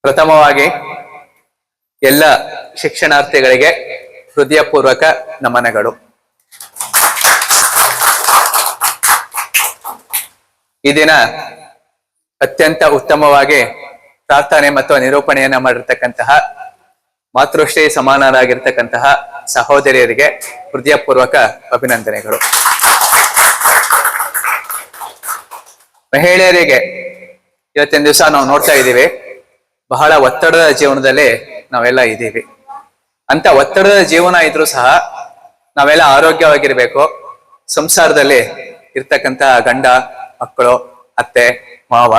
ಪ್ರಥಮವಾಗಿ ಎಲ್ಲ ಶಿಕ್ಷಣಾರ್ಥಿಗಳಿಗೆ ಹೃದಯಪೂರ್ವಕ ನಮನಗಳು. ಈ ದಿನ ಅತ್ಯಂತ ಉತ್ತಮವಾಗಿ ಪ್ರಾರ್ಥನೆ ಮತ್ತು ನಿರೂಪಣೆಯನ್ನ ಮಾಡಿರ್ತಕ್ಕಂತಹ ಮಾತೃಶ್ರೀ ಸಮಾನರಾಗಿರ್ತಕ್ಕಂತಹ ಸಹೋದರಿಯರಿಗೆ ಹೃದಯಪೂರ್ವಕ ಅಭಿನಂದನೆಗಳು. ಮಹಿಳೆಯರಿಗೆ ಇವತ್ತಿನ ದಿವಸ ನಾವು ನೋಡ್ತಾ ಇದ್ದೀವಿ, ಬಹಳ ಒತ್ತಡದ ಜೀವನದಲ್ಲಿ ನಾವೆಲ್ಲ ಇದ್ದೀವಿ. ಅಂತ ಒತ್ತಡದ ಜೀವನ ಇದ್ರೂ ಸಹ ನಾವೆಲ್ಲ ಆರೋಗ್ಯವಾಗಿರ್ಬೇಕು. ಸಂಸಾರದಲ್ಲಿ ಇರ್ತಕ್ಕಂತಹ ಗಂಡ ಮಕ್ಕಳು, ಅತ್ತೆ ಮಾವ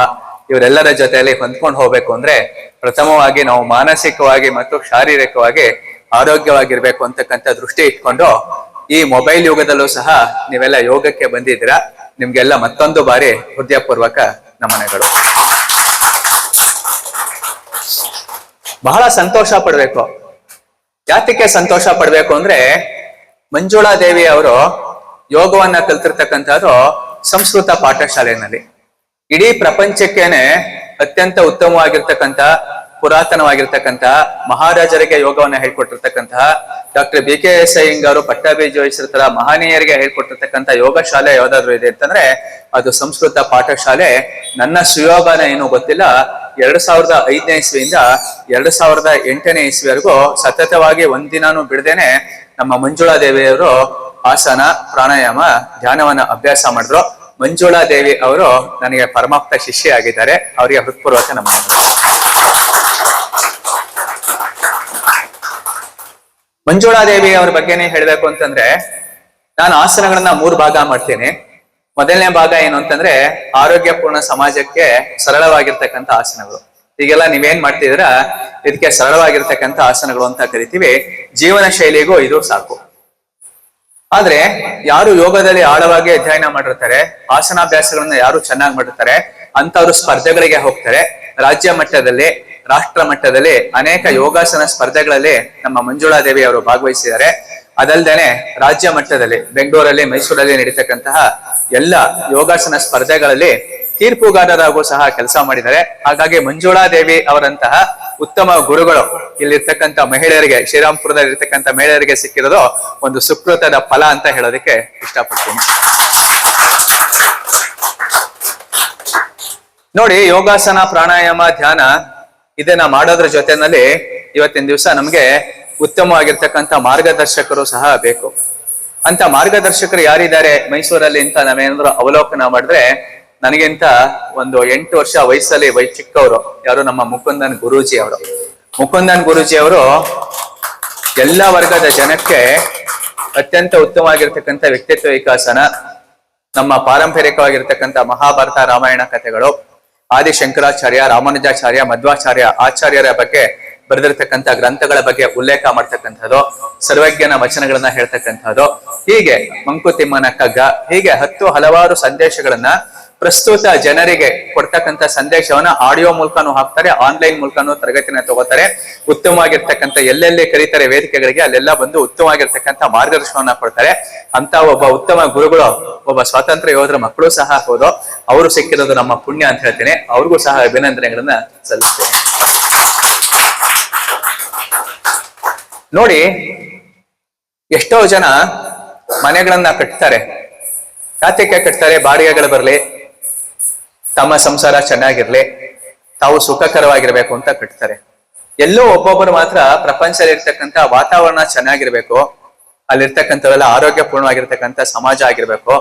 ಇವರೆಲ್ಲರ ಜೊತೆಯಲ್ಲಿ ಹೊಂದ್ಕೊಂಡು ಹೋಗ್ಬೇಕು ಅಂದ್ರೆ ಪ್ರಥಮವಾಗಿ ನಾವು ಮಾನಸಿಕವಾಗಿ ಮತ್ತು ಶಾರೀರಿಕವಾಗಿ ಆರೋಗ್ಯವಾಗಿರ್ಬೇಕು ಅಂತಕ್ಕಂಥ ದೃಷ್ಟಿ ಇಟ್ಕೊಂಡು ಈ ಮೊಬೈಲ್ ಯುಗದಲ್ಲೂ ಸಹ ನೀವೆಲ್ಲ ಯೋಗಕ್ಕೆ ಬಂದಿದ್ದೀರಾ. ನಿಮ್ಗೆಲ್ಲ ಮತ್ತೊಂದು ಬಾರಿ ಹೃದಯಪೂರ್ವಕ ನಮನಗಳು. ಬಹಳ ಸಂತೋಷ ಪಡ್ಬೇಕು. ಯಾತಕ್ಕೆ ಸಂತೋಷ ಪಡ್ಬೇಕು ಅಂದ್ರೆ ಮಂಜುಳಾ ದೇವಿ ಅವರು ಯೋಗವನ್ನ ಕಲ್ತಿರ್ತಕ್ಕಂಥದ್ದು ಸಂಸ್ಕೃತ ಪಾಠಶಾಲೆಯಲ್ಲಿ. ಇಡೀ ಪ್ರಪಂಚಕ್ಕೇನೆ ಅತ್ಯಂತ ಉತ್ತಮವಾಗಿರ್ತಕ್ಕಂಥ ಪುರಾತನವಾಗಿರ್ತಕ್ಕಂಥ ಮಹಾರಾಜರಿಗೆ ಯೋಗವನ್ನ ಹೇಳ್ಕೊಟ್ಟಿರ್ತಕ್ಕಂತಹ ಡಾಕ್ಟರ್ BKS ಅಯ್ಯಂಗಾರ್ ಪಟ್ಟಾಭಿ ಜೋಯಿಸರ ಮಹನೀಯರಿಗೆ ಹೇಳ್ಕೊಟ್ಟಿರ್ತಕ್ಕಂಥ ಯೋಗ ಶಾಲೆ ಯಾವ್ದಾದ್ರು ಇದೆ ಅಂತಂದ್ರೆ ಅದು ಸಂಸ್ಕೃತ ಪಾಠಶಾಲೆ. ನನ್ನ ಸುಯೋಗನ ಏನು ಗೊತ್ತಿಲ್ಲ, 2005ನೇ ಇಸ್ವಿಯಿಂದ 2008ನೇ ಇಸ್ವಿವರೆಗೂ ಸತತವಾಗಿ ಒಂದಿನಾನು ಬಿಡದೇನೆ ನಮ್ಮ ಮಂಜುಳಾ ದೇವಿಯವರು ಆಸನ ಪ್ರಾಣಾಯಾಮ ಧ್ಯಾನವನ್ನ ಅಭ್ಯಾಸ ಮಾಡಿದ್ರು. ಮಂಜುಳಾ ದೇವಿ ಅವರು ನನಗೆ ಪರಮಾಪ್ತ ಶಿಷ್ಯ ಆಗಿದ್ದಾರೆ. ಅವರಿಗೆ ಹೃತ್ಪೂರ್ವಕ ನಮನಗಳು. ಮಂಜುಳಾ ದೇವಿ ಅವರ ಬಗ್ಗೆನೇ ಹೇಳ್ಬೇಕು ಅಂತಂದ್ರೆ ನಾನು ಆಸನಗಳನ್ನ 3 ಭಾಗ ಮಾಡ್ತೀನಿ. ಮೊದಲನೇ ಭಾಗ ಏನು ಅಂತಂದ್ರೆ ಆರೋಗ್ಯಪೂರ್ಣ ಸಮಾಜಕ್ಕೆ ಸರಳವಾಗಿರ್ತಕ್ಕಂಥ ಆಸನಗಳು. ಈಗೆಲ್ಲ ನೀವೇನ್ ಮಾಡ್ತಿದ್ದೀರಾ, ಇದಕ್ಕೆ ಸರಳವಾಗಿರ್ತಕ್ಕಂಥ ಆಸನಗಳು ಅಂತ ಕರಿತೀವಿ. ಜೀವನ ಶೈಲಿಗೂ ಇದು ಸಾಕು. ಆದ್ರೆ ಯಾರು ಯೋಗದಲ್ಲಿ ಆಳವಾಗಿ ಅಧ್ಯಯನ ಮಾಡಿರ್ತಾರೆ, ಆಸನಾಭ್ಯಾಸಗಳನ್ನ ಯಾರು ಚೆನ್ನಾಗಿ ಮಾಡಿರ್ತಾರೆ ಅಂತವ್ರು ಸ್ಪರ್ಧೆಗಳಿಗೆ ಹೋಗ್ತಾರೆ. ರಾಜ್ಯ ಮಟ್ಟದಲ್ಲಿ, ರಾಷ್ಟ್ರ ಮಟ್ಟದಲ್ಲಿ ಅನೇಕ ಯೋಗಾಸನ ಸ್ಪರ್ಧೆಗಳಲ್ಲಿ ನಮ್ಮ ಮಂಜುಳಾ ದೇವಿ ಅವರು ಭಾಗವಹಿಸಿದ್ದಾರೆ. ಅದಲ್ದೇನೆ ರಾಜ್ಯ ಮಟ್ಟದಲ್ಲಿ ಬೆಂಗಳೂರಲ್ಲಿ, ಮೈಸೂರಲ್ಲಿ ನಡೀತಕ್ಕಂತಹ ಎಲ್ಲ ಯೋಗಾಸನ ಸ್ಪರ್ಧೆಗಳಲ್ಲಿ ತೀರ್ಪುಗಾರರಾಗೂ ಸಹ ಕೆಲಸ ಮಾಡಿದ್ದಾರೆ. ಹಾಗಾಗಿ ಮಂಜುಳಾ ದೇವಿ ಅವರಂತಹ ಉತ್ತಮ ಗುರುಗಳು ಇಲ್ಲಿರ್ತಕ್ಕಂಥ ಮಹಿಳೆಯರಿಗೆ, ಶ್ರೀರಾಮ್ಪುರದಲ್ಲಿ ಇರ್ತಕ್ಕಂಥ ಮಹಿಳೆಯರಿಗೆ ಸಿಕ್ಕಿರೋದು ಒಂದು ಸುಕೃತದ ಫಲ ಅಂತ ಹೇಳೋದಕ್ಕೆ ಇಷ್ಟಪಡ್ತೀನಿ. ನೋಡಿ, ಯೋಗಾಸನ ಪ್ರಾಣಾಯಾಮ ಧ್ಯಾನ ಇದನ್ನ ಮಾಡೋದ್ರ ಜೊತೆನಲ್ಲಿ ಇವತ್ತಿನ ದಿವಸ ನಮ್ಗೆ ಉತ್ತಮವಾಗಿರ್ತಕ್ಕಂಥ ಮಾರ್ಗದರ್ಶಕರು ಸಹ ಬೇಕು. ಅಂತ ಮಾರ್ಗದರ್ಶಕರು ಯಾರಿದ್ದಾರೆ ಮೈಸೂರಲ್ಲಿ ಅಂತ ನಾವೇನಾದ್ರು ಅವಲೋಕನ ಮಾಡಿದ್ರೆ, ನನಗಿಂತ ಒಂದು 8 ವರ್ಷ ವಯಸ್ಸಲ್ಲಿ ಚಿಕ್ಕವರು ಯಾರು ನಮ್ಮ ಮುಕುಂದನ್ ಗುರೂಜಿ ಅವರು. ಮುಕುಂದನ್ ಗುರೂಜಿ ಅವರು ಎಲ್ಲ ವರ್ಗದ ಜನಕ್ಕೆ ಅತ್ಯಂತ ಉತ್ತಮವಾಗಿರ್ತಕ್ಕಂಥ ವ್ಯಕ್ತಿತ್ವ ವಿಕಾಸನ, ನಮ್ಮ ಪಾರಂಪರಿಕವಾಗಿರ್ತಕ್ಕಂಥ ಮಹಾಭಾರತ ರಾಮಾಯಣ ಕಥೆಗಳು, ಆದಿಶಂಕರಾಚಾರ್ಯ, ರಾಮಾನುಜಾಚಾರ್ಯ, ಮಧ್ವಾಚಾರ್ಯ ಆಚಾರ್ಯರ ಬಗ್ಗೆ ಬರೆದಿರ್ತಕ್ಕಂಥ ಗ್ರಂಥಗಳ ಬಗ್ಗೆ ಉಲ್ಲೇಖ ಮಾಡ್ತಕ್ಕಂಥದ್ದು, ಸರ್ವಜ್ಞನ ವಚನಗಳನ್ನ ಹೇಳ್ತಕ್ಕಂಥದ್ದು, ಹೀಗೆ ಮಂಕುತಿಮ್ಮನ ಕಗ್ಗ, ಹೀಗೆ ಹಲವಾರು ಸಂದೇಶಗಳನ್ನ ಪ್ರಸ್ತುತ ಜನರಿಗೆ ಕೊಡ್ತಕ್ಕಂಥ ಸಂದೇಶವನ್ನ ಆಡಿಯೋ ಮೂಲಕನೂ ಹಾಕ್ತಾರೆ, ಆನ್ಲೈನ್ ಮೂಲಕನೂ ತರಗತಿನ ತಗೋತಾರೆ. ಉತ್ತಮವಾಗಿರ್ತಕ್ಕಂಥ ಎಲ್ಲೆಲ್ಲಿ ಕರೀತಾರೆ ವೇದಿಕೆಗಳಿಗೆ ಅಲ್ಲೆಲ್ಲ ಬಂದು ಉತ್ತಮವಾಗಿರ್ತಕ್ಕಂಥ ಮಾರ್ಗದರ್ಶನವನ್ನ ಕೊಡ್ತಾರೆ. ಅಂತ ಒಬ್ಬ ಉತ್ತಮ ಗುರುಗಳು, ಒಬ್ಬ ಸ್ವಾತಂತ್ರ್ಯ ಯೋಧರ ಮಕ್ಕಳು ಸಹ ಹೌದು. ಅವರು ಸಿಕ್ಕಿರೋದು ನಮ್ಮ ಪುಣ್ಯ ಅಂತ ಹೇಳ್ತೇನೆ. ಅವ್ರಿಗೂ ಸಹ ಅಭಿನಂದನೆಗಳನ್ನ ಸಲ್ಲಿಸ್ತೇನೆ. ನೋಡಿ, ಎಷ್ಟೋ ಜನ ಮನೆಗಳನ್ನ ಕಟ್ತಾರೆ. ಯಾತಕ್ಕೆ ಕಟ್ತಾರೆ? ಬಾಡಿಗೆಗಳು ಬರ್ಲಿ, ತಮ್ಮ ಸಂಸಾರ ಚೆನ್ನಾಗಿರ್ಲಿ, ತಾವು ಸುಖಕರವಾಗಿರ್ಬೇಕು ಅಂತ ಕಟ್ತಾರೆ. ಎಲ್ಲೋ ಒಬ್ಬೊಬ್ಬರು ಮಾತ್ರ ಪ್ರಪಂಚದಲ್ಲಿ ಇರ್ತಕ್ಕಂಥ ವಾತಾವರಣ ಚೆನ್ನಾಗಿರ್ಬೇಕು, ಅಲ್ಲಿರ್ತಕ್ಕಂಥವೆಲ್ಲ ಆರೋಗ್ಯಪೂರ್ಣವಾಗಿರ್ತಕ್ಕಂಥ ಸಮಾಜ ಆಗಿರ್ಬೇಕು.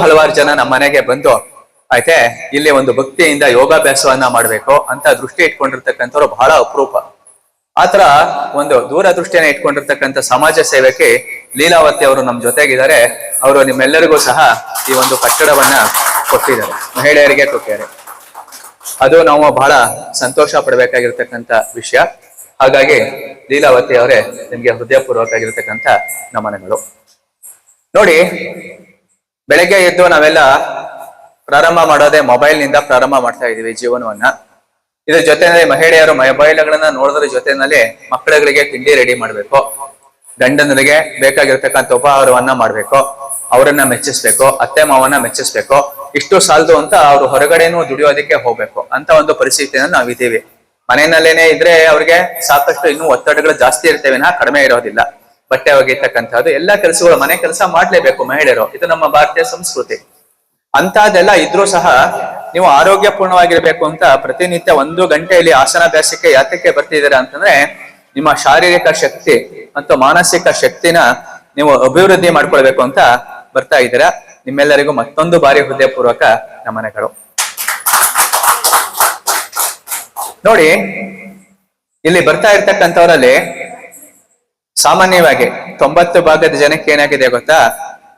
ಹಲವಾರು ಜನ ನಮ್ಮ ಮನೆಗೆ ಬಂದು ಆಯ್ತೆ ಇಲ್ಲಿ ಒಂದು ಭಕ್ತಿಯಿಂದ ಯೋಗಾಭ್ಯಾಸವನ್ನ ಮಾಡ್ಬೇಕು ಅಂತ ದೃಷ್ಟಿ ಇಟ್ಕೊಂಡಿರ್ತಕ್ಕಂಥವ್ರು ಬಹಳ ಅಪರೂಪ. ಆತರ ಒಂದು ದೂರದೃಷ್ಟಿಯನ್ನ ಇಟ್ಕೊಂಡಿರ್ತಕ್ಕಂಥ ಸಮಾಜ ಸೇವಕಿ ಲೀಲಾವತಿ ಅವರು ನಮ್ಮ ಜೊತೆಗಿದ್ದಾರೆ. ಅವರು ನಿಮ್ಮೆಲ್ಲರಿಗೂ ಸಹ ಈ ಒಂದು ಕಟ್ಟಡವನ್ನ ಕೊಟ್ಟಿದ್ದಾರೆ, ಮಹಿಳೆಯರಿಗೆ ಕೊಟ್ಟಿದ್ದಾರೆ. ಅದು ನಾವು ಬಹಳ ಸಂತೋಷ ಪಡಬೇಕಾಗಿರ್ತಕ್ಕಂಥ ವಿಷಯ. ಹಾಗಾಗಿ ಲೀಲಾವತಿ ಅವರೇ, ನಿಮ್ಗೆ ಹೃದಯಪೂರ್ವಕವಾಗಿರ್ತಕ್ಕಂಥ ನಮನಗಳು. ನೋಡಿ, ಬೆಳಗ್ಗೆ ಎದ್ದು ನಾವೆಲ್ಲ ಪ್ರಾರಂಭ ಮಾಡೋದೇ ಮೊಬೈಲ್ ನಿಂದ ಪ್ರಾರಂಭ ಮಾಡ್ತಾ ಇದೀವಿ ಜೀವನವನ್ನ. ಇದ್ರ ಜೊತೆನಲ್ಲಿ ಮಹಿಳೆಯರು ಮೊಬೈಲ್ಗಳನ್ನ ನೋಡೋದ್ರ ಜೊತೆನಲ್ಲಿ ಮಕ್ಕಳುಗಳಿಗೆ ತಿಂಡಿ ರೆಡಿ ಮಾಡ್ಬೇಕು, ಗಂಡನಿಗೆ ಬೇಕಾಗಿರ್ತಕ್ಕಂಥ ಉಪಹಾರವನ್ನ ಮಾಡ್ಬೇಕು, ಅವರನ್ನ ಮೆಚ್ಚಿಸ್ಬೇಕು, ಅತ್ತೆ ಮಾವನ್ನ ಮೆಚ್ಚಿಸ್ಬೇಕು. ಇಷ್ಟು ಸಾಲದು ಅಂತ ಅವ್ರು ಹೊರಗಡೆನೂ ದುಡಿಯೋದಕ್ಕೆ ಹೋಗ್ಬೇಕು ಅಂತ ಒಂದು ಪರಿಸ್ಥಿತಿಯನ್ನು ನಾವಿದ್ದೀವಿ. ಮನೆಯಲ್ಲೇನೆ ಇದ್ರೆ ಅವ್ರಿಗೆ ಸಾಕಷ್ಟು ಇನ್ನೂ ಒತ್ತಡಗಳು ಜಾಸ್ತಿ ಇರ್ತೇವೆ ಕಡಿಮೆ ಇರೋದಿಲ್ಲ. ಬಟ್ಟೆ ಒಗಿತಕ್ಕಂಥದ್ದು ಎಲ್ಲ ಕೆಲಸಗಳು, ಮನೆ ಕೆಲಸ ಮಾಡ್ಲೇಬೇಕು ಮಹಿಳೆಯರು, ಇದು ನಮ್ಮ ಭಾರತೀಯ ಸಂಸ್ಕೃತಿ. ಅಂತದೆಲ್ಲ ಇದ್ರೂ ಸಹ ನೀವು ಆರೋಗ್ಯಪೂರ್ಣವಾಗಿರ್ಬೇಕು ಅಂತ ಪ್ರತಿನಿತ್ಯ 1 ಗಂಟೆಯಲ್ಲಿ ಆಸನಾಭ್ಯಾಸಕ್ಕೆ ಯಾತಕ್ಕೆ ಬರ್ತಿದ್ದೀರಾ ಅಂತಂದ್ರೆ, ನಿಮ್ಮ ಶಾರೀರಿಕ ಶಕ್ತಿ ಮತ್ತು ಮಾನಸಿಕ ಶಕ್ತಿನ ನೀವು ಅಭಿವೃದ್ಧಿ ಮಾಡ್ಕೊಳ್ಬೇಕು ಅಂತ ಬರ್ತಾ ಇದ್ದೀರಾ. ನಿಮ್ಮೆಲ್ಲರಿಗೂ ಮತ್ತೊಂದು ಬಾರಿ ಹೃದಯಪೂರ್ವಕ ನಮನಗಳು. ನೋಡಿ, ಇಲ್ಲಿ ಬರ್ತಾ ಇರ್ತಕ್ಕಂಥವರಲ್ಲಿ ಸಾಮಾನ್ಯವಾಗಿ 90% ಜನಕ್ಕೆ ಏನಾಗಿದೆ ಗೊತ್ತಾ,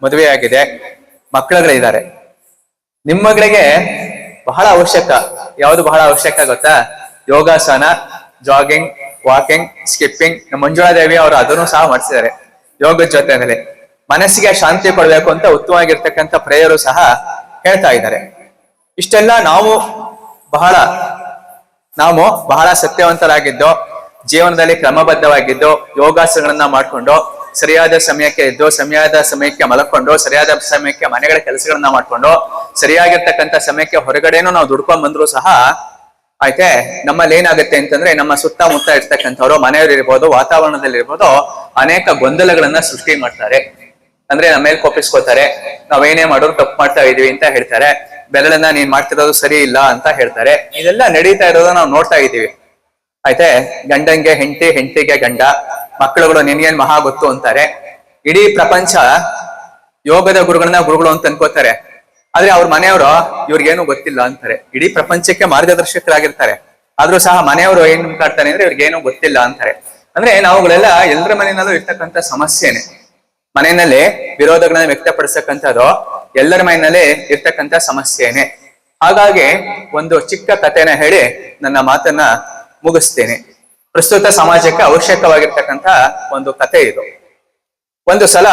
ಮದುವೆ ಆಗಿದೆ, ಮಕ್ಕಳುಗಳಿದ್ದಾರೆ. ನಿಮ್ಮ ಮಗಳಿಗೆ ಬಹಳ ಅವಶ್ಯಕ, ಯಾವುದು ಬಹಳ ಅವಶ್ಯಕ ಗೊತ್ತಾ? ಯೋಗಾಸನ, ಜಾಗಿಂಗ್, ವಾಕಿಂಗ್, ಸ್ಕಿಪ್ಪಿಂಗ್. ನಮ್ಮ ಮಂಜುಳಾ ದೇವಿ ಅವರು ಅದನ್ನು ಸಹ ಮಾಡಿಸಿದ್ದಾರೆ ಯೋಗದ ಜೊತೆನಲ್ಲಿ. ಮನಸ್ಸಿಗೆ ಶಾಂತಿ ಕೊಡ್ಬೇಕು ಅಂತ ಉತ್ತಮವಾಗಿರ್ತಕ್ಕಂಥ ಪ್ರೇಯರು ಸಹ ಹೇಳ್ತಾ ಇದ್ದಾರೆ. ಇಷ್ಟೆಲ್ಲ ನಾವು ಬಹಳ ಸತ್ಯವಂತರಾಗಿದ್ದು, ಜೀವನದಲ್ಲಿ ಕ್ರಮಬದ್ಧವಾಗಿದ್ದು, ಯೋಗಾಸನಗಳನ್ನ ಮಾಡ್ಕೊಂಡು, ಸರಿಯಾದ ಸಮಯಕ್ಕೆ ಎದ್ದು, ಸರಿಯಾದ ಸಮಯಕ್ಕೆ ಮಲಕೊಂಡು, ಸರಿಯಾದ ಸಮಯಕ್ಕೆ ಮನೆಗಳ ಕೆಲಸಗಳನ್ನ ಮಾಡ್ಕೊಂಡು, ಸರಿಯಾಗಿರ್ತಕ್ಕಂಥ ಸಮಯಕ್ಕೆ ಹೊರಗಡೆನೂ ನಾವು ದುಡ್ಕೊಂಡ್ ಬಂದ್ರು ಸಹ ಆಯ್ತೆ, ನಮ್ಮಲ್ಲಿ ಏನಾಗುತ್ತೆ ಅಂತಂದ್ರೆ, ನಮ್ಮ ಸುತ್ತಮುತ್ತ ಇರ್ತಕ್ಕಂಥವ್ರು, ಮನೆಯವರು ಇರ್ಬೋದು, ವಾತಾವರಣದಲ್ಲಿ ಇರ್ಬೋದು, ಅನೇಕ ಗೊಂದಲಗಳನ್ನ ಸೃಷ್ಟಿ ಮಾಡ್ತಾರೆ. ಅಂದ್ರೆ ನಮ್ಮ ಮೇಲೆ ಕೋಪಿಸ್ಕೋತಾರೆ, ನಾವೇನೇ ಮಾಡೋರು ತಪ್ಪು ಮಾಡ್ತಾ ಇದೀವಿ ಅಂತ ಹೇಳ್ತಾರೆ, ಬೆರಳನ್ನ ನೀನ್ ಮಾಡ್ತಿರೋದು ಸರಿ ಇಲ್ಲ ಅಂತ ಹೇಳ್ತಾರೆ. ಇದೆಲ್ಲ ನಡೀತಾ ಇರೋದು ನಾವು ನೋಡ್ತಾ ಇದೀವಿ. ಆಯ್ತೆ, ಗಂಡಂಗೆ ಹೆಂಡತಿ, ಹೆಂಡತಿಗೆ ಗಂಡ, ಮಕ್ಕಳುಗಳು ನಿನ್ಗೇನ್ ಮಹಾ ಗೊತ್ತು ಅಂತಾರೆ. ಇಡೀ ಪ್ರಪಂಚ ಯೋಗದ ಗುರುಗಳು ಅಂತ ಅನ್ಕೋತಾರೆ. ಆದ್ರೆ ಅವ್ರ ಮನೆಯವರು ಇವ್ರಿಗೇನು ಗೊತ್ತಿಲ್ಲ ಅಂತಾರೆ. ಇಡೀ ಪ್ರಪಂಚಕ್ಕೆ ಮಾರ್ಗದರ್ಶಕರಾಗಿರ್ತಾರೆ, ಆದ್ರೂ ಸಹ ಮನೆಯವರು ಏನ್ ಕಾಡ್ತಾನೆ ಅಂದ್ರೆ ಇವ್ರಿಗೇನು ಗೊತ್ತಿಲ್ಲ ಅಂತಾರೆ. ಅಂದ್ರೆ ನಾವುಗಳೆಲ್ಲ ಎಲ್ಲರ ಮನೆಯಲ್ಲೂ ಇರ್ತಕ್ಕಂಥ ಸಮಸ್ಯೆನೆ. ಮನೆಯಲ್ಲಿ ವಿರೋಧಗಳನ್ನ ವ್ಯಕ್ತಪಡಿಸತಕ್ಕಂಥದ್ದು ಎಲ್ಲರ ಮನೆಯಲ್ಲಿ ಇರ್ತಕ್ಕಂಥ ಸಮಸ್ಯೆನೆ. ಹಾಗಾಗಿ ಒಂದು ಚಿಕ್ಕ ಕಥೆನ ಹೇಳಿ ನನ್ನ ಮಾತನ್ನ ಮುಗಿಸ್ತೇನೆ. ಪ್ರಸ್ತುತ ಸಮಾಜಕ್ಕೆ ಅವಶ್ಯಕವಾಗಿರ್ತಕ್ಕಂಥ ಒಂದು ಕಥೆ ಇದು. ಒಂದು ಸಲ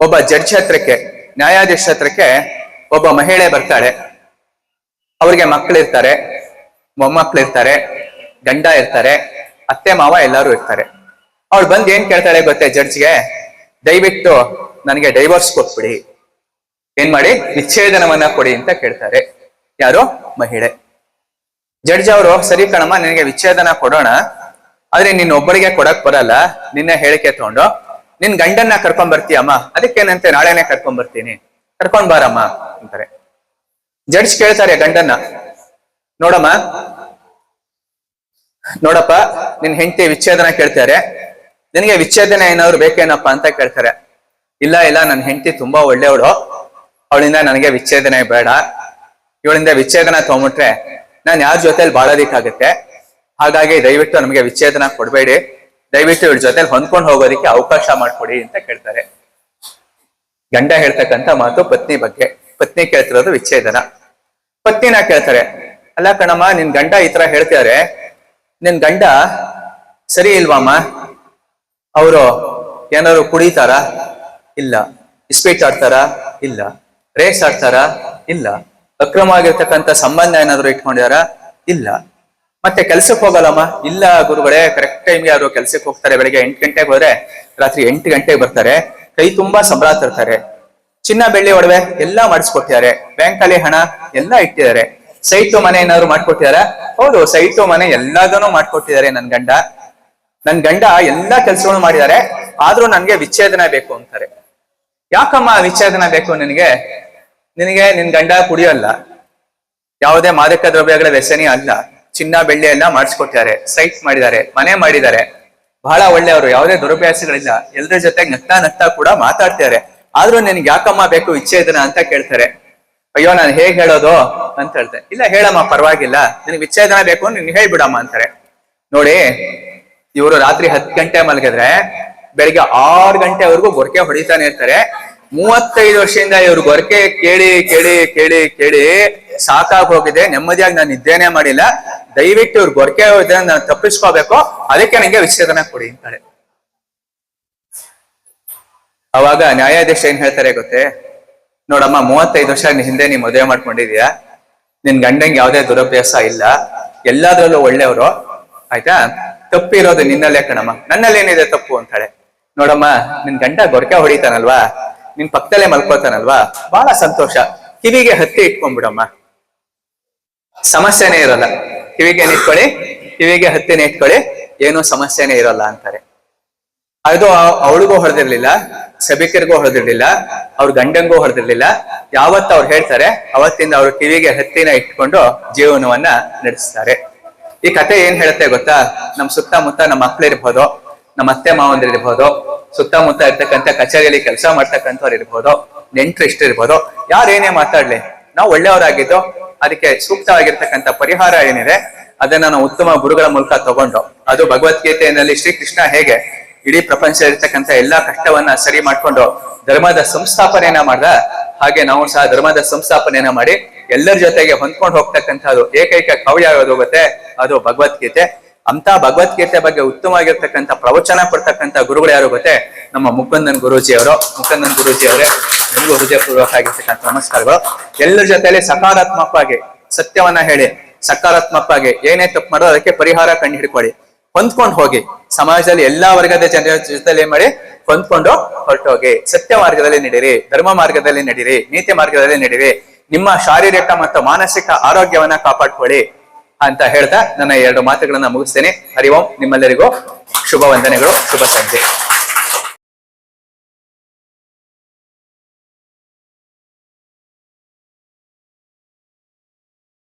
ಒಬ್ಬ ಜಡ್ಜ್ ಹತ್ರಕ್ಕೆ, ನ್ಯಾಯಾಧೀಶ ಹತ್ರಕ್ಕೆ ಒಬ್ಬ ಮಹಿಳೆ ಬರ್ತಾಳೆ. ಅವ್ರಿಗೆ ಮಕ್ಕಳಿರ್ತಾರೆ, ಮೊಮ್ಮಕ್ಕಳಿರ್ತಾರೆ, ಗಂಡ ಇರ್ತಾರೆ, ಅತ್ತೆ ಮಾವ ಎಲ್ಲರೂ ಇರ್ತಾರೆ. ಅವಳು ಬಂದು ಏನ್ ಕೇಳ್ತಾಳೆ ಗೊತ್ತೇ ಜಡ್ಜ್ಗೆ? ದಯವಿಟ್ಟು ನನಗೆ ಡೈವರ್ಸ್ ಕೊಟ್ಬಿಡಿ, ಏನ್ ಮಾಡಿ ವಿಚ್ಛೇದನವನ್ನ ಕೊಡಿ ಅಂತ ಕೇಳ್ತಾರೆ. ಯಾರು? ಮಹಿಳೆ. ಜಡ್ಜ್ ಅವರು, ಸರಿ ಕಣಮ್ಮ, ನಿನಗೆ ವಿಚ್ಛೇದನ ಕೊಡೋಣ, ಆದ್ರೆ ನಿನ್ನ ಒಬ್ಬರಿಗೆ ಕೊಡಕ್ ಬರಲ್ಲ, ನಿನ್ನ ಹೇಳಿಕೆ ತಗೊಂಡು ನಿನ್ ಗಂಡನ್ನ ಕರ್ಕೊಂಡ್ ಬರ್ತೀಯಮ್ಮ, ಅದಕ್ಕೇನಂತೆ ನಾಳೆನೆ ಕರ್ಕೊಂಡ್ ಬರ್ತೀನಿ, ಕರ್ಕೊಂಡ್ ಬಾರಮ್ಮ ಅಂತಾರೆ. ಜಡ್ಜ್ ಕೇಳ್ತಾರೆ ಗಂಡನ್ನ, ನೋಡಪ್ಪ ನಿನ್ ಹೆಂಡತಿ ವಿಚ್ಛೇದನ ಕೇಳ್ತಾರೆ, ನಿನಗೆ ವಿಚ್ಛೇದನ ಏನಾದ್ರು ಬೇಕೇನಪ್ಪ ಅಂತ ಕೇಳ್ತಾರೆ. ಇಲ್ಲ ನನ್ನ ಹೆಂಡತಿ ತುಂಬಾ ಒಳ್ಳೆಯವಳು, ಅವಳಿಂದ ನನಗೆ ವಿಚ್ಛೇದನ ಬೇಡ, ಇವಳಿಂದ ವಿಚ್ಛೇದನ ತಗೊಂಬಿಟ್ರೆ ನಾನು ಯಾರ ಜೊತೆಲಿ ಬಾಳೋದಿಕ್ಕಾಗತ್ತೆ, ಹಾಗಾಗಿ ದಯವಿಟ್ಟು ನಮಗೆ ವಿಚ್ಛೇದನ ಕೊಡ್ಬೇಡಿ, ದಯವಿಟ್ಟು ಇವ್ರ ಜೊತೆಲಿ ಹೊಂದ್ಕೊಂಡು ಹೋಗೋದಿಕ್ಕೆ ಅವಕಾಶ ಮಾಡ್ಕೊಡಿ ಅಂತ ಕೇಳ್ತಾರೆ. ಗಂಡ ಹೇಳ್ತಕ್ಕಂಥ ಮಾತು ಪತ್ನಿ ಬಗ್ಗೆ. ಪತ್ನಿ ಕೇಳ್ತಿರೋದು ವಿಚ್ಛೇದನ. ಪತ್ನಿನ ಕೇಳ್ತಾರೆ, ಅಲ್ಲ ಕಣಮ್ಮ, ನಿನ್ ಗಂಡ ಈ ತರ ಹೇಳ್ತಿದಾರೆ, ನಿನ್ ಗಂಡ ಸರಿ ಇಲ್ವಮ್ಮ? ಅವರು ಏನಾದ್ರು ಕುಡಿತಾರ? ಇಲ್ಲ. ಇಸ್ಪೀಟ್ ಆಡ್ತಾರ? ಇಲ್ಲ. ರೇಸ್ ಆಡ್ತಾರ? ಇಲ್ಲ. ಅಕ್ರಮವಾಗಿರ್ತಕ್ಕಂಥ ಸಂಬಂಧ ಏನಾದ್ರು ಇಟ್ಕೊಂಡಿದಾರ? ಇಲ್ಲ. ಮತ್ತೆ ಕೆಲ್ಸಕ್ಕೆ ಹೋಗಲ್ಲಮ್ಮ? ಇಲ್ಲ ಗುರುಗಳೇ, ಕರೆಕ್ಟ್ ಟೈಮ್ಗೆ ಅವರು ಕೆಲ್ಸಕ್ಕೆ ಹೋಗ್ತಾರೆ. ಬೆಳಿಗ್ಗೆ 8 ಗಂಟೆಗೆ ಹೋದ್ರೆ ರಾತ್ರಿ 8 ಗಂಟೆಗೆ ಬರ್ತಾರೆ, ಕೈ ತುಂಬಾ ಸಂಬಳ ತರ್ತಾರೆ, ಚಿನ್ನ ಬೆಳ್ಳಿ ಒಡವೆ ಎಲ್ಲಾ ಮಾಡಿಸ್ಕೊಟ್ಟಿದ್ದಾರೆ, ಬ್ಯಾಂಕ್ ಅಲ್ಲಿ ಹಣ ಎಲ್ಲಾ ಇಟ್ಟಿದ್ದಾರೆ, ಸೈಟು ಮನೆ ಏನಾದ್ರು ಮಾಡ್ಕೊಟ್ಟಿದಾರ? ಹೌದು, ಸೈಟು ಮನೆ ಎಲ್ಲದನ್ನೂ ಮಾಡ್ಕೊಟ್ಟಿದ್ದಾರೆ ನನ್ ಗಂಡ ಎಲ್ಲಾ ಕೆಲ್ಸಗಳು ಮಾಡಿದ್ದಾರೆ, ಆದ್ರೂ ನನ್ಗೆ ವಿಚ್ಛೇದನ ಬೇಕು ಅಂತಾರೆ. ಯಾಕಮ್ಮ ವಿಚ್ಛೇದನ ಬೇಕು ನಿನಗೆ ನಿನ್ ಗಂಡ ಕುಡಿಯಲ್ಲ, ಯಾವುದೇ ಮಾದಕ ದ್ರವ್ಯಗಳ ವ್ಯಸನಿ ಅಲ್ಲ, ಚಿನ್ನ ಬೆಳ್ಳಿ ಎಲ್ಲ ಮಾಡಿಸ್ಕೊಟ್ಟಿದ್ದಾರೆ, ಸೈಟ್ ಮಾಡಿದ್ದಾರೆ, ಮನೆ ಮಾಡಿದ್ದಾರೆ, ಬಹಳ ಒಳ್ಳೆಯವರು, ಯಾವುದೇ ದುರಭ್ಯಾಸಗಳಿಲ್ಲ, ಎಲ್ಲರ ಜೊತೆಗೆ ನಗ್ತಾ ಕೂಡ ಮಾತಾಡ್ತಾರೆ, ಆದ್ರೂ ನಿನ್ಗೆ ಯಾಕಮ್ಮ ಬೇಕು ವಿಚ್ಛೇದನ ಅಂತ ಕೇಳ್ತಾರೆ. ಅಯ್ಯೋ ನಾನು ಹೇಗ್ ಹೇಳೋದು ಅಂತ ಹೇಳ್ತಾರೆ. ಇಲ್ಲ ಹೇಳಮ್ಮ, ಪರವಾಗಿಲ್ಲ, ನಿನಗೆ ವಿಚ್ಛೇದನ ಬೇಕು ನೀನ್ ಹೇಳ್ಬಿಡಮ್ಮ ಅಂತಾರೆ. ನೋಡಿ, ಇವರು ರಾತ್ರಿ 10 ಗಂಟೆ ಮಲಗಿದ್ರೆ ಬೆಳಿಗ್ಗೆ 6 ಗಂಟೆವರೆಗೂ ಗೊರಕೆ ಹೊಡಿತಾನೆ ಇರ್ತಾರೆ. 35 ವರ್ಷದಿಂದ ಇವ್ರು ಗೊರಕೆ ಕೇಳಿ ಕೇಳಿ ಕೇಳಿ ಕೇಳಿ ಸಾಕಾಗಿ ಹೋಗಿದೆ, ನೆಮ್ಮದಿಯಾಗಿ ನಾನು ನಿದ್ದೇನೆ ಮಾಡಿಲ್ಲ, ದಯವಿಟ್ಟು ಇವ್ರು ಗೊರಕೆ ನಾನು ತಪ್ಪಿಸ್ಕೋಬೇಕು, ಅದಕ್ಕೆ ನಂಗೆ ವಿಚ್ಛೇದನ ಕೊಡಿ ಅಂತಾಳೆ. ಅವಾಗ ನ್ಯಾಯಾಧೀಶ ಏನ್ ಹೇಳ್ತಾರೆ ಗೊತ್ತೇ? ನೋಡಮ್ಮ, 35 ವರ್ಷ ಹಿಂದೆ ನೀ ಮದುವೆ ಮಾಡ್ಕೊಂಡಿದ್ಯಾ, ನಿನ್ ಗಂಡಂಗೆ ಯಾವುದೇ ದುರಭ್ಯಾಸ ಇಲ್ಲ, ಎಲ್ಲಾದ್ರಲ್ಲೂ ಒಳ್ಳೆಯವರು, ಆಯ್ತಾ? ತಪ್ಪಿರೋದು ನಿನ್ನಲ್ಲೇ ಕಣಮ್ಮ, ನನ್ನಲ್ಲಿ ಏನಿದೆ ತಪ್ಪು ಅಂತಾಳೆ. ನೋಡಮ್ಮ, ನಿನ್ ಗಂಡ ಗೊರಕೆ ಹೊಡಿತಾನಲ್ವಾ, ನಿನ್ ಪಕ್ಕದಲ್ಲೇ ಮಲ್ಕೋತಾನಲ್ವಾ, ಬಹಳ ಸಂತೋಷ, ಕಿವಿಗೆ ಹತ್ತಿ ಇಟ್ಕೊಂಡ್ಬಿಡಮ್ಮ, ಸಮಸ್ಯೆನೇ ಇರಲ್ಲ. ಕಿವಿಗೆ ಇಟ್ಕೊಳ್ಳಿ, ಕಿವಿಗೆ ಹತ್ತಿನ ಇಟ್ಕೊಳ್ಳಿ, ಏನೂ ಸಮಸ್ಯೆನೇ ಇರಲ್ಲ ಅಂತಾರೆ. ಅದು ಅವಳಿಗೂ ಹೊಡೆದಿರ್ಲಿಲ್ಲ, ಸಭಿಕರಿಗೂ ಹೊಡೆದಿರ್ಲಿಲ್ಲ, ಅವ್ರ ಗಂಡಂಗೂ ಹೊಡೆದಿರ್ಲಿಲ್ಲ. ಯಾವತ್ತು ಅವ್ರು ಹೇಳ್ತಾರೆ ಅವತ್ತಿಂದ ಅವ್ರ ಕಿವಿಗೆ ಹತ್ತಿನ ಇಟ್ಕೊಂಡು ಜೀವನವನ್ನ ನಡೆಸ್ತಾರೆ. ಈ ಕತೆ ಏನ್ ಹೇಳುತ್ತೆ ಗೊತ್ತಾ? ನಮ್ ಸುತ್ತಮುತ್ತ ನಮ್ಮ ಮಕ್ಳಿರ್ಬೋದು, ನಮ್ಮ ಅತ್ತೆ ಮಾವಂದಿರ್ಬೋದು, ಸುತ್ತಮುತ್ತ ಇರ್ತಕ್ಕಂಥ ಕಚೇರಿಯಲ್ಲಿ ಕೆಲಸ ಮಾಡ್ತಕ್ಕಂಥವ್ರು ಇರ್ಬೋದು, ನೆಂಟ್ರು ಇಷ್ಟ ಇರ್ಬೋದು, ಯಾರೇನೇ ಮಾತಾಡ್ಲಿ, ನಾವು ಒಳ್ಳೆಯವರಾಗಿದ್ದು ಅದಕ್ಕೆ ಸೂಕ್ತವಾಗಿರ್ತಕ್ಕಂಥ ಪರಿಹಾರ ಏನಿದೆ ಅದನ್ನ ನಾವು ಉತ್ತಮ ಗುರುಗಳ ಮೂಲಕ ತಗೊಂಡು, ಅದು ಭಗವದ್ಗೀತೆಯಲ್ಲಿ ಶ್ರೀಕೃಷ್ಣ ಹೇಗೆ ಇಡೀ ಪ್ರಪಂಚ ಇರ್ತಕ್ಕಂಥ ಎಲ್ಲಾ ಕಷ್ಟವನ್ನ ಸರಿ ಮಾಡ್ಕೊಂಡು ಧರ್ಮದ ಸಂಸ್ಥಾಪನೆಯನ್ನ ಮಾಡ್ದ, ಹಾಗೆ ನಾವು ಸಹ ಧರ್ಮದ ಸಂಸ್ಥಾಪನೆಯನ್ನ ಮಾಡಿ ಎಲ್ಲರ ಜೊತೆಗೆ ಹೊಂದ್ಕೊಂಡು ಹೋಗ್ತಕ್ಕಂಥದ್ದು ಏಕೈಕ ಕಾವ್ಯ ಯಾವುದು ಗೊತ್ತೆ? ಅದು ಭಗವದ್ಗೀತೆ. ಅಂತ ಭಗವದ್ಗೀತೆ ಬಗ್ಗೆ ಉತ್ತಮವಾಗಿರ್ತಕ್ಕಂಥ ಪ್ರವಚನ ಕೊಡ್ತಕ್ಕಂಥ ಗುರುಗಳು ಯಾರು ಗೊತ್ತೆ? ನಮ್ಮ ಮುಕುಂದನ್ ಗುರೂಜಿಯವರು. ಮುಕುಂದನ್ ಗುರೂಜಿಯವರೇ, ನಿಮಗೂ ಹೃದಯಪೂರ್ವಕ ಆಗಿರ್ತಕ್ಕಂಥ ನಮಸ್ಕಾರಗಳು. ಎಲ್ಲರ ಜೊತೆಯಲ್ಲಿ ಸಕಾರಾತ್ಮಕವಾಗಿ ಸತ್ಯವನ್ನ ಹೇಳಿ, ಸಕಾರಾತ್ಮಕವಾಗಿ ಏನೇ ತಪ್ಪು ಮಾಡೋ ಅದಕ್ಕೆ ಪರಿಹಾರ ಕಂಡು ಹಿಡ್ಕೊಳ್ಳಿ, ಹೊಂದ್ಕೊಂಡು ಹೋಗಿ. ಸಮಾಜದಲ್ಲಿ ಎಲ್ಲಾ ವರ್ಗದ ಜನರ ಜೊತೆಲಿ ಏನ್ ಮಾಡಿ ಹೊಂದ್ಕೊಂಡು ಹೊರಟೋಗಿ, ಸತ್ಯ ಮಾರ್ಗದಲ್ಲಿ ನಡೀರಿ, ಧರ್ಮ ಮಾರ್ಗದಲ್ಲಿ ನಡೀರಿ, ನೀತಿ ಮಾರ್ಗದಲ್ಲಿ ನಡೀರಿ, ನಿಮ್ಮ ಶಾರೀರಿಕ ಮತ್ತು ಮಾನಸಿಕ ಆರೋಗ್ಯವನ್ನ ಕಾಪಾಡ್ಕೊಳ್ಳಿ ಅಂತ ಹೇಳ್ತಾ ನನ್ನ 2 ಮಾತುಗಳನ್ನ ಮುಗಿಸ್ತೇನೆ. ಹರಿ ಓಂ. ನಿಮ್ಮೆಲ್ಲರಿಗೂ ಶುಭ ವಂದನೆಗಳು, ಶುಭ ಸಂಜೆ.